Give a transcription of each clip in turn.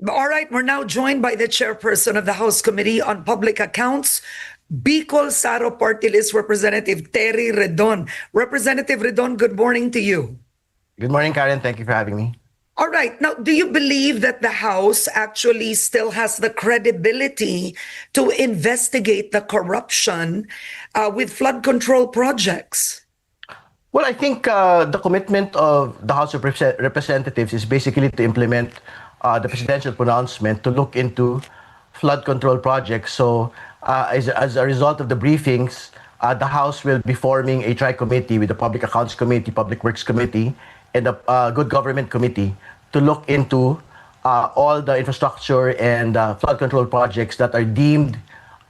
All right, we're now joined by the chairperson of the House Committee on Public Accounts, Bicol Saro Party List Representative Terry Ridon. Representative Ridon, good morning to you. Good morning, Karen. Thank you for having me. All right. Now, do you believe that the House actually still has the credibility to investigate the corruption with flood control projects? Well, I think the commitment of the House of Representatives is basically to implement the presidential pronouncement to look into flood control projects. So as a result of the briefings, the House will be forming a tri-committee with the Public Accounts Committee, Public Works Committee, and the Good Government Committee to look into all the infrastructure and flood control projects that are deemed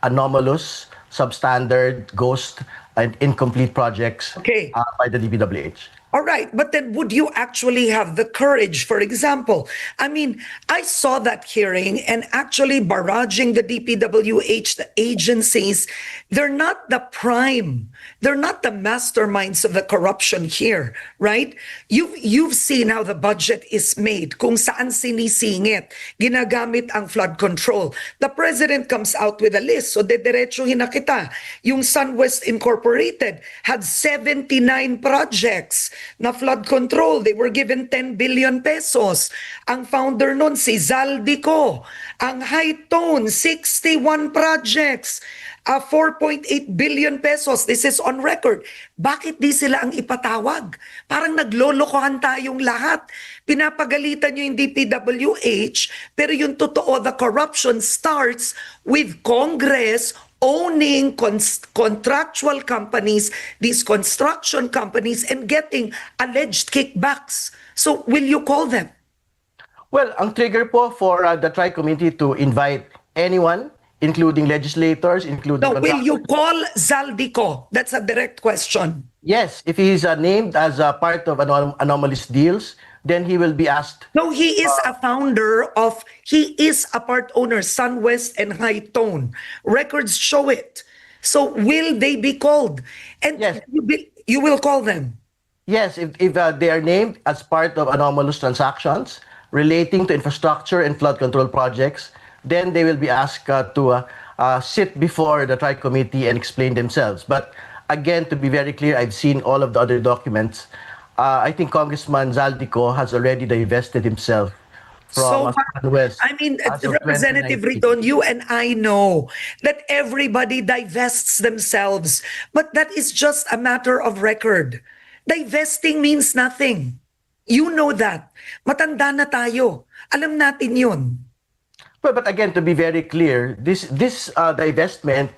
anomalous, substandard, ghost, and incomplete projects by the DPWH. All right, but then would you actually have the courage, for example? I mean, I saw that hearing and actually barraging the DPWH, the agencies, they're not the prime, they're not the masterminds of the corruption here, right? You've seen how the budget is made, kung saan sinisingit, ginagamit ang flood control. The president comes out with a list, so dediretsuhin na kita. Yung SunWest Incorporated had 79 projects na flood control. They were given 10 billion pesos. Ang founder nun, si Zaldico. Ang High Tone, 61 projects. 4.8 billion pesos. This is on record. Bakit di sila ang ipatawag? Parang naglolokohan tayong lahat. Pinapagalitan nyo yung DPWH, pero yung totoo, the corruption starts with Congress owning contractual companies, these construction companies, and getting alleged kickbacks. So, will you call them? Well, ang trigger po for the tri-committee to invite anyone, including legislators, including... No, will you call Zaldico? That's a direct question. Yes, if he is named as a part of anomalous deals, then he will be asked. No, he is a founder of, he is a part owner, SunWest and High Tone. Records show it. So will they be called? And yes, you will call them? Yes, if they are named as part of anomalous transactions relating to infrastructure and flood control projects, then they will be asked to sit before the tri-committee and explain themselves. But again, to be very clear, I've seen all of the other documents. I think Congressman Zaldico has already divested himself from West. I mean, Representative Ridon, you and I know that everybody divests themselves, but that is just a matter of record. Divesting means nothing. You know that. Matanda na tayo. Alam natin yun. Well, but again, to be very clear, this divestment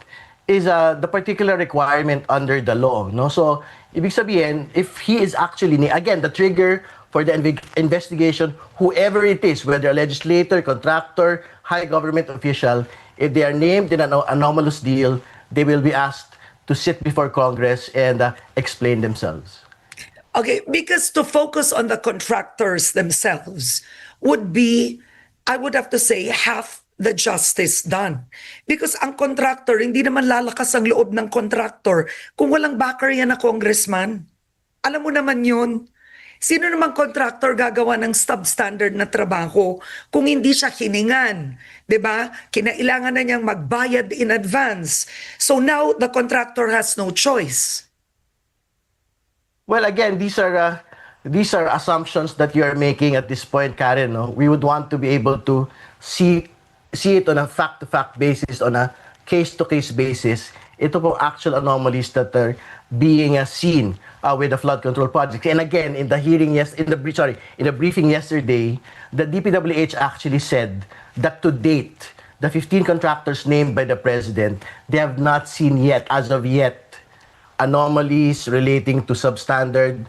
is the particular requirement under the law, no? So, ibig sabihin, if he is actually, again, the trigger for the investigation, whoever it is, whether a legislator, contractor, high government official, if they are named in an anomalous deal, they will be asked to sit before Congress and explain themselves. Okay, because to focus on the contractors themselves would be, I would have to say, half the justice done. Because ang contractor, hindi naman lalakas ang loob ng contractor kung walang backer yan na congressman. Alam mo naman yun. Sino namang contractor gagawa ng substandard na trabaho kung hindi siya hiningan? 'Di ba? Kinailangan na niyang magbayad in advance. So now the contractor has no choice. Well, again, these are assumptions that you are making at this point, Karen. No? We would want to be able to see it on a fact-to-fact basis, on a case-to-case basis. Ito po actual anomalies that are being seen with the flood control project. And again, in the hearing in the briefing yesterday, the DPWH actually said that to date, the 15 contractors named by the president, they have not seen yet, as of yet, anomalies relating to substandard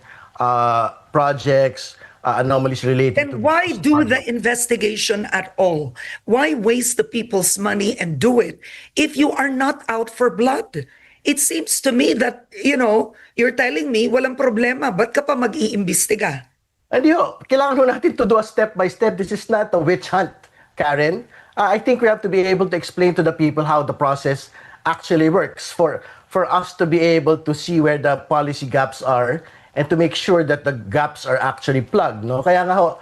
projects, anomalies related to... Then why do the investigation at all? Why waste the people's money and do it if you are not out for blood? It seems to me that, you're telling me walang problema, ba't ka pa mag-iimbestiga? And kailangan natin to do a step by step. This is not a witch hunt, Karen. I think we have to be able to explain to the people how the process actually works for us to be able to see where the policy gaps are and to make sure that the gaps are actually plugged. No? Kaya nga ho,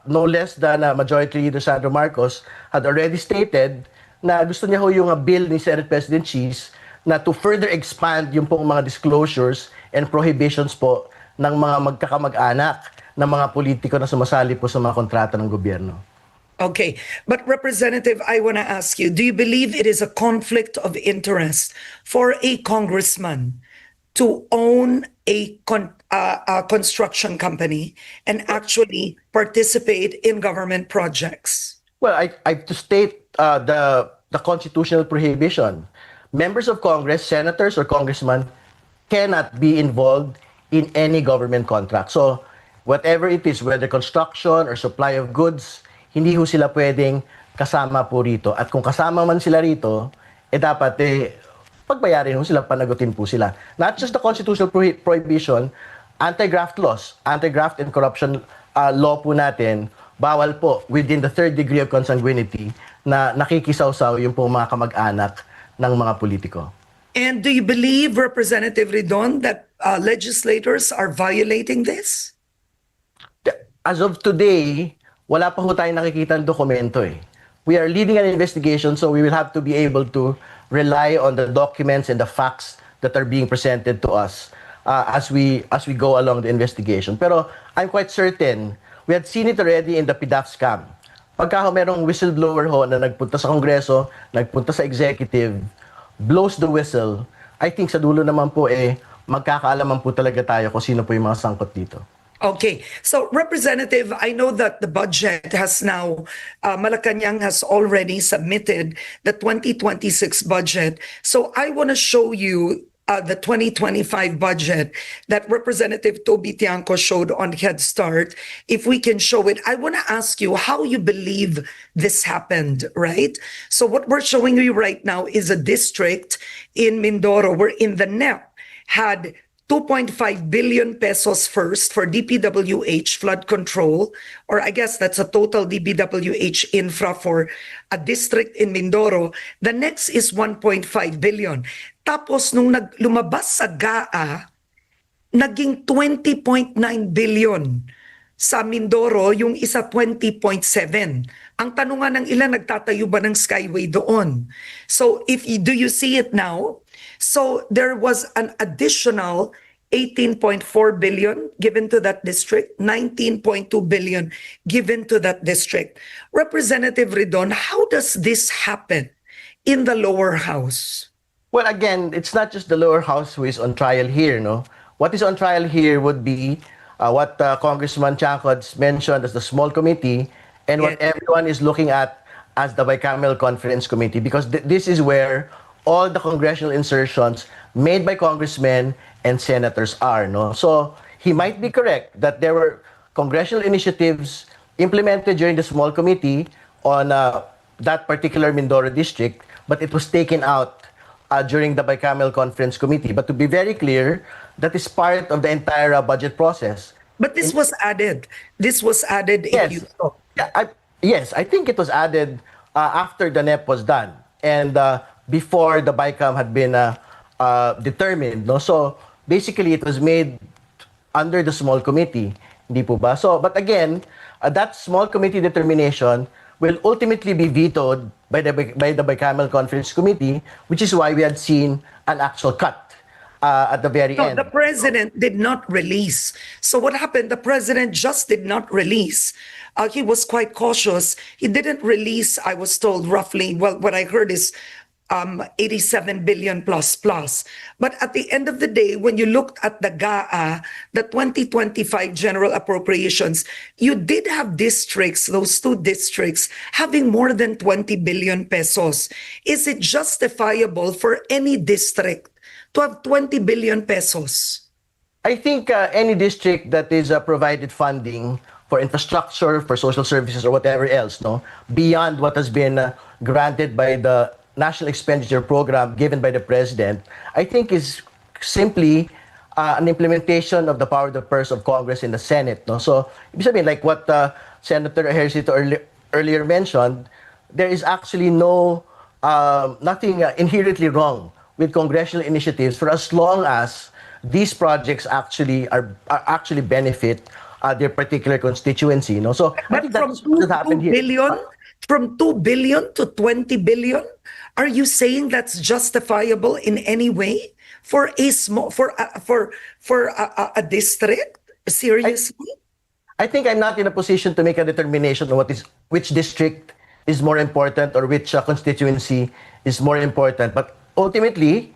no less than Majority Leader Sandro Marcos had already stated na gusto niya ho yung bill ni Senate President Cheese na to further expand yung pong mga disclosures and prohibitions po ng mga magkakamag-anak ng mga politiko na sumasali po sa mga kontrata ng gobyerno. Okay, but Representative, I want to ask you, do you believe it is a conflict of interest for a congressman to own a construction company and actually participate in government projects? Well, I to state the constitutional prohibition. Members of Congress, senators or congressmen cannot be involved in any government contract. So, whatever it is, whether construction or supply of goods, hindi ho sila pwedeng kasama po rito. At kung kasama man sila rito, dapat pagbayarin ho sila, panagutin po sila. Not just the constitutional prohibition, anti-graft laws, anti-graft and corruption law po natin, bawal po within the third degree of consanguinity na nakikisawsaw yung po mga kamag-anak ng mga politiko. And do you believe, Representative Ridon, that legislators are violating this? As of today, wala pa ho tayong nakikita ng dokumento eh. We are leading an investigation, so we will have to be able to rely on the documents and the facts that are being presented to us as we go along the investigation. Pero I'm quite certain, we had seen it already in the PDAF scam. Pagka merong whistleblower ho na nagpunta sa Kongreso, nagpunta sa executive, blows the whistle, I think sa dulo naman po magkakaalaman po talaga tayo kung sino po yung mga sangkot dito. Okay, so Representative, I know that the budget has now, Malacanang has already submitted the 2026 budget. So I want to show you the 2025 budget that Representative Toby Tiangco showed on Head Start. If we can show it, I want to ask you how you believe this happened, right? So what we're showing you right now is a district in Mindoro wherein the NEP had 2.5 billion pesos first for DPWH flood control, or I guess that's a total DPWH infra for a district in Mindoro. The next is 1.5 billion. Tapos nung lumabas sa GAA, naging 20.9 billion sa Mindoro, yung isa 20.7. Ang tanungan ng ilan, nagtatayo ba ng skyway doon? So do you see it now? So there was an additional 18.4 billion given to that district, 19.2 billion given to that district. Representative Ridon, how does this happen in the lower house? Well, again, it's not just the lower house who is on trial here, no? What is on trial here would be what Congressman Chancods mentioned as the small committee and what everyone is looking at as the bicameral conference committee, because this is where all the congressional insertions made by congressmen and senators are, no? So he might be correct that there were congressional initiatives implemented during the small committee on that particular Mindoro district, but it was taken out during the bicameral conference committee. But to be very clear, that is part of the entire budget process. But this was added. This was added. Yes. Yes, I think it was added after the NEP was done and before the BICAM had been determined. No? So basically, it was made under the small committee. Hindi po ba? So, but again, that small committee determination will ultimately be vetoed by the bicameral conference committee, which is why we had seen an actual cut at the very end. The president did not release. So what happened? The president just did not release. He was quite cautious. He didn't release, I was told roughly, well, what I heard is 87 billion plus. But at the end of the day, when you looked at the GAA, the 2025 general appropriations, you did have districts, those two districts, having more than 20 billion pesos. Is it justifiable for any district to have 20 billion pesos? I think any district that is provided funding for infrastructure, for social services, or whatever else, no, beyond what has been granted by the National Expenditure Program given by the President, I think is simply an implementation of the power of the purse of Congress in the Senate. No? So, ibig sabihin, like what Senator Ejercito earlier mentioned, there is actually nothing inherently wrong with congressional initiatives for as long as these projects actually are actually benefit their particular constituency. So I But think that's what happened here. from 2 billion to 20 billion, are you saying that's justifiable in any way for a small a district? Seriously? I think I'm not in a position to make a determination on which district is more important or which constituency is more important. But ultimately,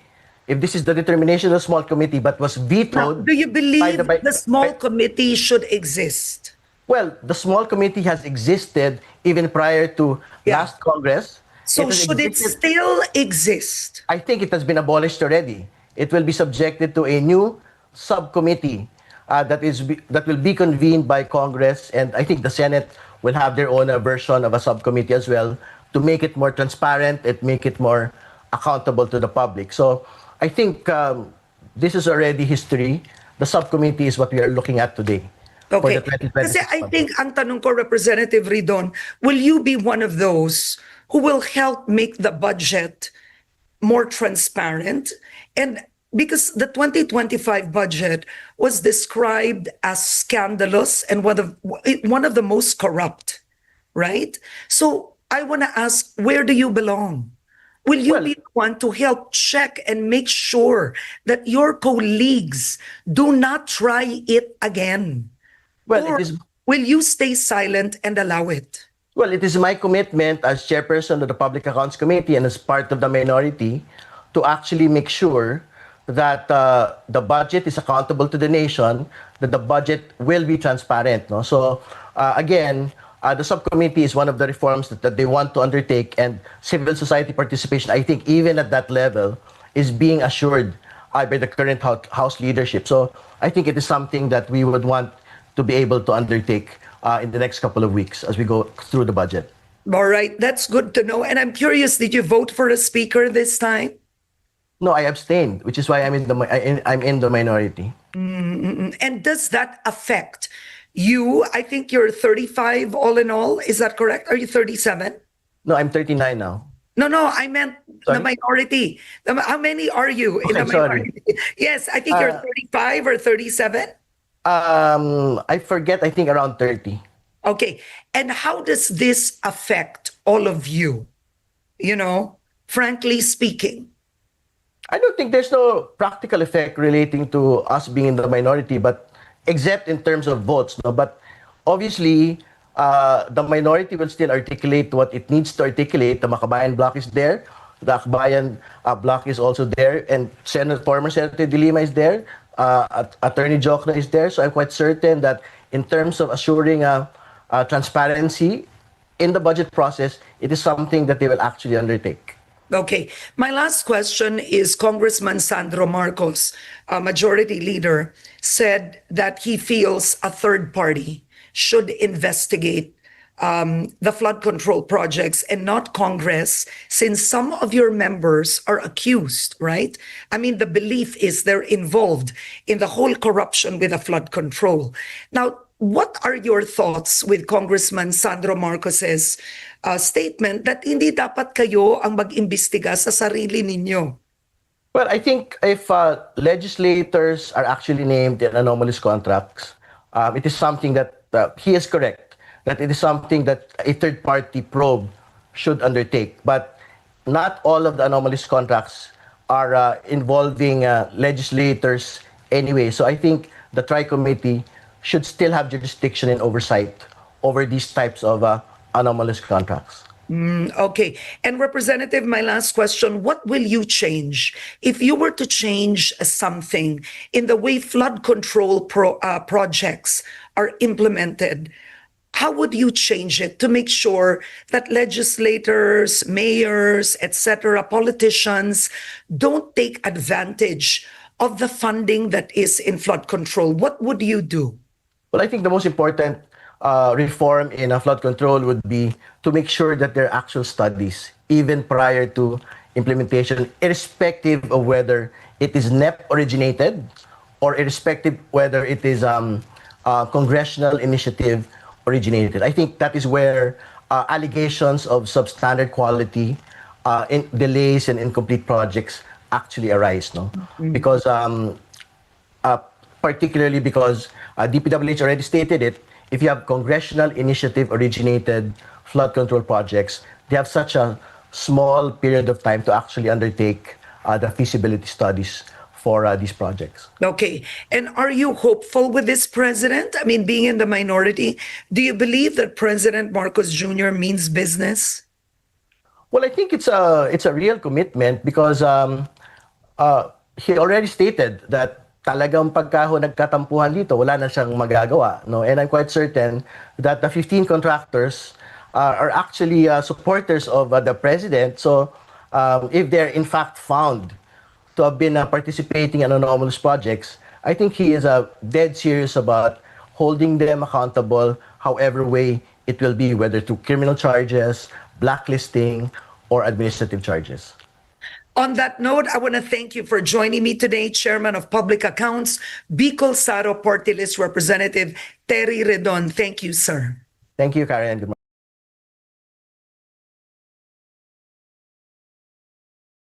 if this is the determination of the small committee but was Now, vetoed do you by believe the small by- committee should exist? well, the small committee has existed even prior to Yeah. last Congress. It So has should it existed. still exist? I think it has been abolished already. It will be subjected to a new subcommittee that will be convened by Congress, and I think the Senate will have their own version of a subcommittee as well to make it more transparent and make it more accountable to the public. So I think this is already history. The subcommittee is what we are looking at today. For the Okay. 2026 Kasi I budget. think ang tanong ko, Representative Ridon, will you be one of those who will help make the budget more transparent? And because the 2025 budget was described as scandalous and one of the most corrupt, right? So I want to ask, where do you belong? Will you Well, be the one to help check and make sure that your colleagues do not try it again? well, Or it is will you stay silent and allow it? Well, it is my commitment as chairperson of the Public Accounts Committee and as part of the minority to actually make sure that the budget is accountable to the nation, that the budget will be transparent. No? So, again, the subcommittee is one of the reforms that they want to undertake, and civil society participation, I think, even at that level, is being assured by the current House leadership. So, I think it is something that we would want to be able to undertake in the next couple of weeks as we go through the budget. All right, that's good to know. And I'm curious, did you vote for a speaker this time? No, I abstained, which is why I'm in the minority. And does that affect you? I think you're 35 all in all. Is that correct? Are you 37? No, I'm 39 now. No, I meant the Sorry? minority. How many are you in the Okay, sorry. minority? Yes, I think you're 35 or 37. I forget, I think around 30. Okay. And how does this affect all of you? Frankly speaking. I don't think there's no practical effect relating to us being in the minority, but except in terms of votes. No? But obviously, the minority will still articulate what it needs to articulate. The Makabayan bloc is there. The Akbayan bloc is also there. And former Senator De Lima is there. Attorney Jokno is there. So I'm quite certain that in terms of assuring transparency in the budget process, it is something that they will actually undertake. Okay. My last question is Congressman Sandro Marcos, a majority leader, said that he feels a third party should investigate the flood control projects and not Congress, since some of your members are accused, right? I mean, the belief is they're involved in the whole corruption with the flood control. Now, what are your thoughts with Congressman Sandro Marcos's statement that hindi dapat kayo ang mag-imbestiga sa sarili ninyo? Well, I think if legislators are actually named in anomalous contracts, it is something that he is correct, that it is something that a third-party probe should undertake. But not all of the anomalous contracts are involving legislators anyway. So I think the Tri-Committee should still have jurisdiction and oversight over these types of anomalous contracts. Okay. And Representative, my last question, what will you change if you were to change something in the way flood control projects are implemented? How would you change it to make sure that legislators, mayors, etc., politicians don't take advantage of the funding that is in flood control? What would you do? Well, I think the most important reform in flood control would be to make sure that there are actual studies, even prior to implementation, irrespective of whether it is NEP originated or irrespective whether it is congressional initiative originated. I think that is where allegations of substandard quality, in delays and incomplete projects actually arise, no? Because particularly because DPWH already stated it, if you have congressional initiative originated flood control projects, they have such a small period of time to actually undertake the feasibility studies for these projects. Okay. And are you hopeful with this president? I mean, being in the minority, do you believe that President Marcos Jr. means business? Well, I think it's a real commitment because he already stated that talagang pagka ho nagkatampuhan dito, wala na siyang magagawa. No? And I'm quite certain that the 15 contractors are actually supporters of the president. So if they're in fact found to have been participating in anomalous projects, I think he is dead serious about holding them accountable however way it will be, whether through criminal charges, blacklisting, or administrative charges. On that note, I want to thank you for joining me today, Chairman of Public Accounts, Bicol Saro Party List Representative Terry Ridon. Thank you, sir. Thank you, Karen. Good morning.